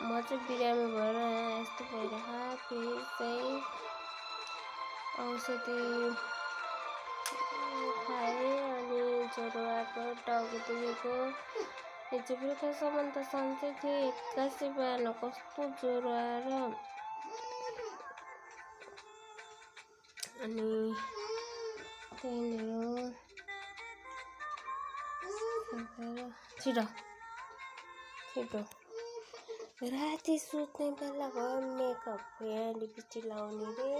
म चाहिँ बिरामी भएर यस्तो भइरहेको फेरि चाहिँ औषधि खाएँ अनि ज्वरो आएको टाउको दुखेको हिजो बेलुकासम्म त सन्चै थियो एक्कासी बिहान कस्तो ज्वरो आएर अनि त्यहाँनिर छिटो छिटो राति सुत्ने बेला भयो मेकअप यहाँ लिपस्टिक लाउने रे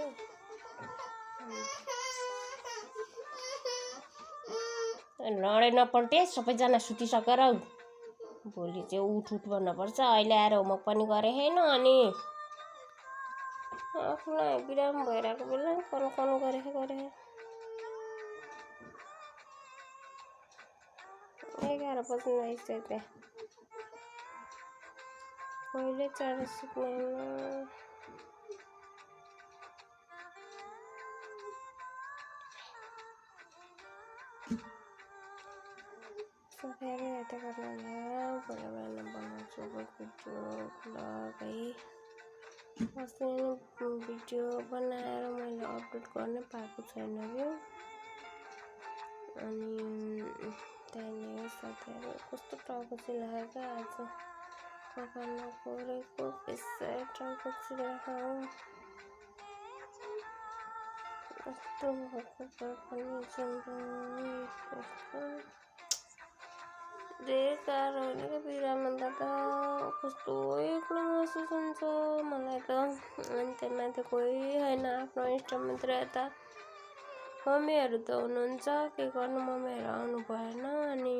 लडे नपल्टे सबैजना सुतिसकेर भोलि चाहिँ उठ भन्नुपर्छ अहिले आएर होमवर्क पनि गरे छैन अनि आफूलाई बिराम भइरहेको बेला कन गरे 11 बज्नु आइसक्यो पहिले चाँडो सुत्ने सफाई यता गर्नु भोलि बिहान बनाउँछु भिडियो भ्लग है अस्ति भिडियो बनाएर मैले अपलोड गर्नै पाएको छैन कि अनि त्यहाँनिर साथीहरू कस्तो टाउको चिलाएको आज कपाल नकोरेको बेसार टाउको चिलाएको कस्तो भएको पनि धेरै गाह्रो होइन क्या बिरामी त कस्तो एक्लो महसुस हुन्छ मलाई त अनि त्यहाँमाथि कोही होइन आफ्नो इष्टमित्र यता मम्मीहरू त हुनुहुन्छ के गर्नु मम्मीहरू आउनु भएन अनि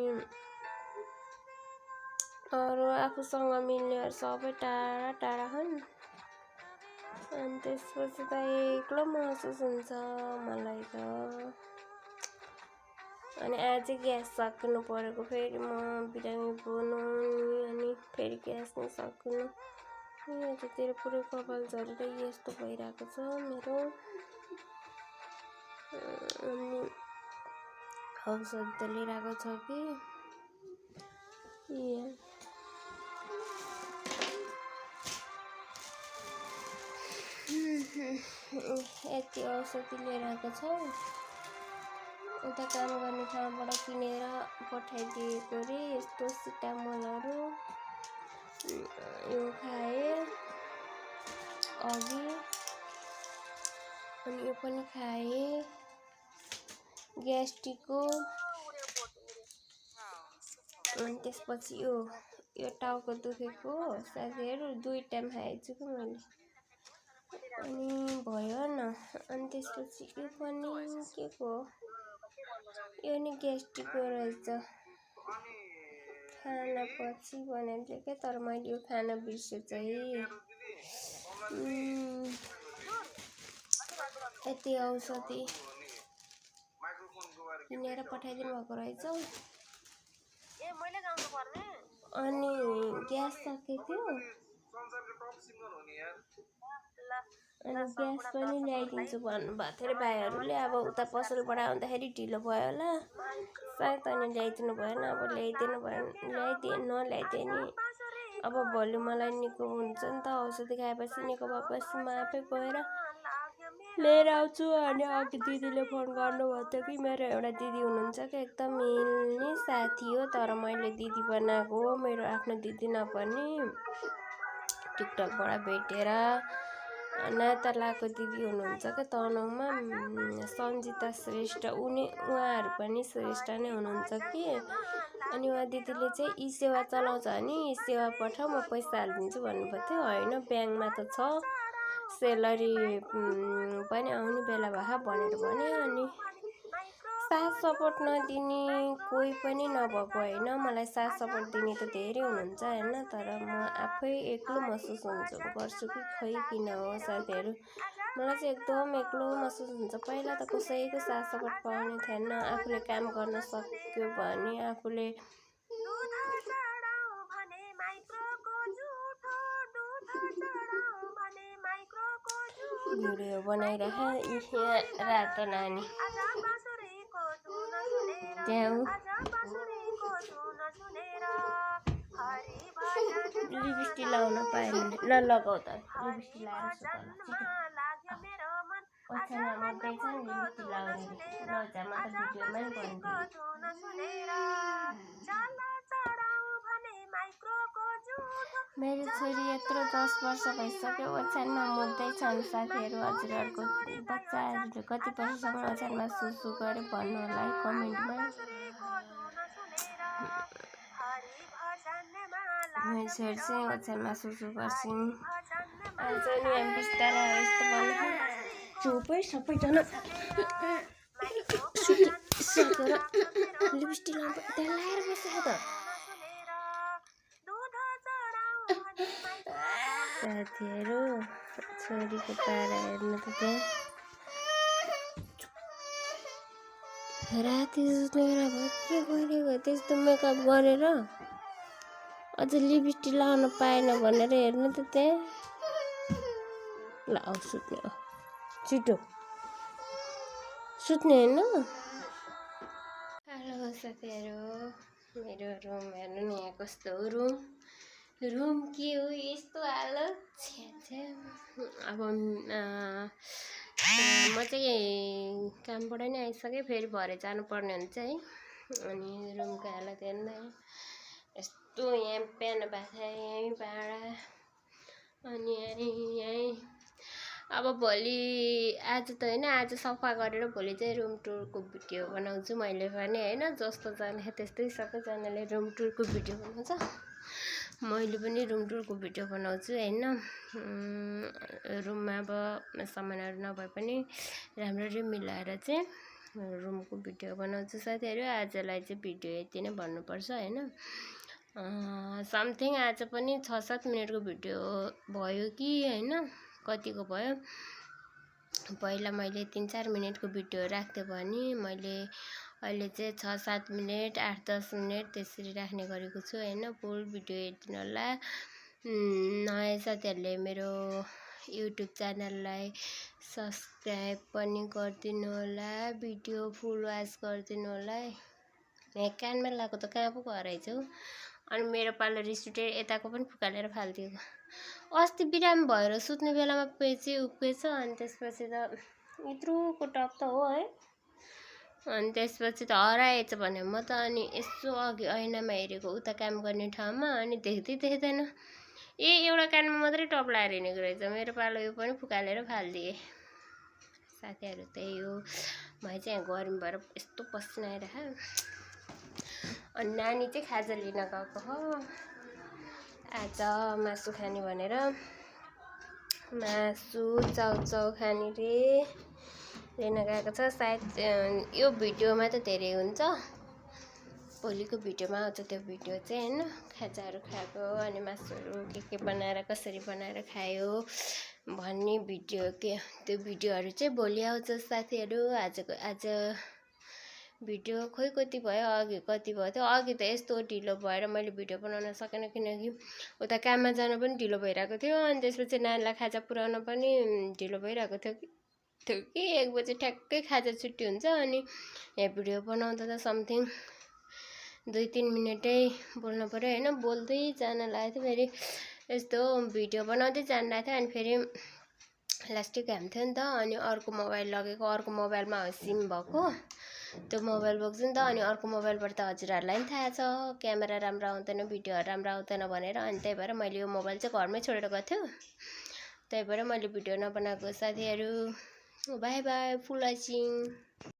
अरू आफूसँग मिल्नेहरू सबै टाढा टाढा छन् अनि त्यसपछि त एक्लो महसुस हुन्छ मलाई त अनि आज ग्यास सकिनु परेको फेरि म बिरामी बनाउने अनि फेरि ग्यास नै सकिनु यतातिर पुरै कपाल झरेर यस्तो भइरहेको छ मेरो अनि औषध त लिइरहेको छ कि यति औषधि लिइरहेको छ उता काम गर्ने ठाउँबाट किनेर पठाइदिएको रे यस्तो सिटामोलहरू यो खाएँ अघि अनि यो पनि खाएँ ग्यास्ट्रिकको अनि त्यसपछि यो टाउको दुखेको साथीहरू 2 टाइम खाएछु कि मैले अनि भयो न अनि त्यसपछि यो पनि के को यो नि ग्यास्ट्रिकको रहेछ खाना पछि भनेको थियो क्या तर मैले यो खाना बिर्सेछु है यति औषधि किनेर पठाइदिनु भएको रहेछ अनि ग्यास सकेको थियो अनि ग्यास पनि ल्याइदिन्छु भन्नुभएको थियो अरे भाइहरूले अब उता पसलबाट आउँदाखेरि ढिलो भयो होला सायद अनि ल्याइदिनु भएन अब ल्याइदिनु भएन नल्याइदिए नि अब भोलि मलाई निको हुन्छ नि त औषधि खाएपछि निको भएपछि म आफै गएर लिएर आउँछु अनि अघि दिदीले फोन गर्नुभएको थियो कि मेरो एउटा दिदी हुनुहुन्छ कि एकदम मिल्ने साथी हो तर मैले दिदी बनाएको हो मेरो आफ्नो दिदी नपर्ने टिकटकबाट भेटेर नातालाको दिदी हुनुहुन्छ क्या तनहुमा सन्जिता श्रेष्ठ उहाँहरू पनि श्रेष्ठ नै हुनुहुन्छ कि अनि उहाँ दिदीले चाहिँ ई सेवा चलाउँछ भने ई सेवा पठाऊ म पैसा हालिदिन्छु भन्नुभएको थियो होइन ब्याङ्कमा त छ सेलरी पनि आउने बेला भए भनेर भने अनि साथ सपोर्ट नदिने कोही पनि नभएको होइन मलाई साथ सपोर्ट दिने त धेरै हुनुहुन्छ होइन तर म आफै एक्लो महसुस गर्छु कि खै किन हो साथीहरू मलाई चाहिँ एकदम एक्लो महसुस हुन्छ पहिला त कसैको साथ सपोर्ट पाउने थिएन आफूले काम गर्न सक्यो भने आफूले भिडियो बनाइराखे रातो नानी लिपस्टिक लाउन पाएन ल लगाउ त लिपस्टिक लाएर सुत ल छिटो ओछ्यानमा मुद्दैछ नि लिपस्टिक लाउने नजा म त भिडियोमै मेरो छोरी यत्रो 10 वर्ष भइसक्यो ओछ्यानमा मुद्दैछन् साथीहरू हजुरहरूको बच्चाहरूले कति वर्षसम्म ओछ्यानमा सुसु गरे भन्नु होला है कमेन्टमा मेरो छोरी चाहिँ ओछ्यानमा सुसु गर्छिन् आज नि हामी बिस्तारै यस्तो भन्नु चुपै सबैजना सकेर लिपस्टिक लाउनु त्यहाँ लाएर बसेको त साथीहरू छोरीको पारा हेर्नु त त्यहाँ राति सुत्ने बेला भक्कै गरेको त्यस्तो मेकअप गरेर अझ लिपस्टिक लाउन पाएन भनेर हेर्नु त त्यहाँ ल आऊ सुत्ने छिटो सुत्ने होइन हेलो साथीहरू मेरो रुम हेर्नु नि यहाँ कस्तो रुम के हो यस्तो हालत छ्या अब म चाहिँ कामबाट नै आइसकेँ फेरि भरे जानुपर्ने हुन्छ है अनि रुमको हालत हेर्नु यस्तो यहाँ बिहान बाछा यहीँ भाँडा अनि यहीँ अब भोलि आज त होइन आज सफा गरेर भोलि चाहिँ रुम टुरको भिडियो बनाउँछु मैले भने होइन जस्तो जाने त्यस्तै सबैजनाले रुम टुरको भिडियो बनाउँछ मैले पनि रुम टुरको भिडियो बनाउँछु होइन रुममा अब सामानहरू नभए पनि राम्ररी मिलाएर चाहिँ रुमको भिडियो बनाउँछु साथीहरू आजलाई चाहिँ भिडियो यति नै भन्नुपर्छ होइन समथिङ आज पनि 6-7 मिनटको भिडियो भयो कि होइन कतिको भयो पहिला मैले 3-4 मिनटको भिडियो राख्थेँ भने मैले अहिले चाहिँ 6-7 मिनट 8-10 मिनट त्यसरी राख्ने गरेको छु होइन फुल भिडियो हेर्दिनु होला नयाँ साथीहरूले मेरो युट्युब च्यानललाई सब्सक्राइब पनि गरिदिनु होला भिडियो फुल वाच गरिदिनु होला यहाँ कानमा लगाएको त कहाँ पो हराएछ हौ अनि मेरो पालो रिस उठेर यताको पनि फुकालेर फालिदियो अस्ति बिरामी भएर सुत्ने बेलामा पेची उक्केछ अनि त्यसपछि त यत्रोको टप त हो है अनि त्यसपछि त हराएछ भने म त अनि यसो अघि ऐनामा हेरेको उता काम गर्ने ठाउँमा अनि देख्दैन एउटा कानमा मात्रै टप लाएर हिँडेको रहेछ मेरो पालो यो पनि फुकालेर फालिदिएँ साथीहरू त्यही हो मलाई चाहिँ यहाँ गर्मी भएर यस्तो पसिना आइरहेको अनि नानी चाहिँ खाजा लिन गएको हो आज मासु खाने भनेर मासु चाउचाउ खाने रे लिन गएको छ सायद यो भिडियोमा त धेरै हुन्छ भोलिको भिडियोमा आउँछ त्यो भिडियो चाहिँ होइन खाजाहरू खाएको अनि मासुहरू के बनाएर कसरी बनाएर खायो भन्ने भिडियो त्यो भिडियोहरू चाहिँ भोलि आउँछ साथीहरू आज भिडियो खोइ कति भयो अघि कति भयो थियो अघि त यस्तो ढिलो भएर मैले भिडियो बनाउन सकेन किनकि उता काममा जान पनि ढिलो भइरहेको थियो अनि त्यसपछि नानीलाई खाजा पुर्याउन पनि ढिलो भइरहेको थियो कि 1 बजे ठ्याक्कै खाजा छुट्टी हुन्छ अनि यहाँ भिडियो बनाउँदा त समथिङ 2-3 मिनटै बोल्नु पर्यो होइन बोल्दै जान लागेको थियो फेरि यस्तो भिडियो बनाउँदै जान लागेको थियो अनि फेरि लास्टै काम थियो नि त अनि अर्को मोबाइल लगेको अर्को मोबाइलमा सिम भएको त्यो मोबाइल बोक्छु नि त अनि अर्को मोबाइलबाट त हजुरहरूलाई पनि थाहा छ क्यामेरा राम्रो आउँदैन भिडियोहरू राम्रो आउँदैन भनेर अनि त्यही भएर मैले यो मोबाइल चाहिँ घरमै छोडेर गएको थियो त्यही भएर मैले भिडियो नबनाएको साथीहरू बाई बाई फुल वाचिङ।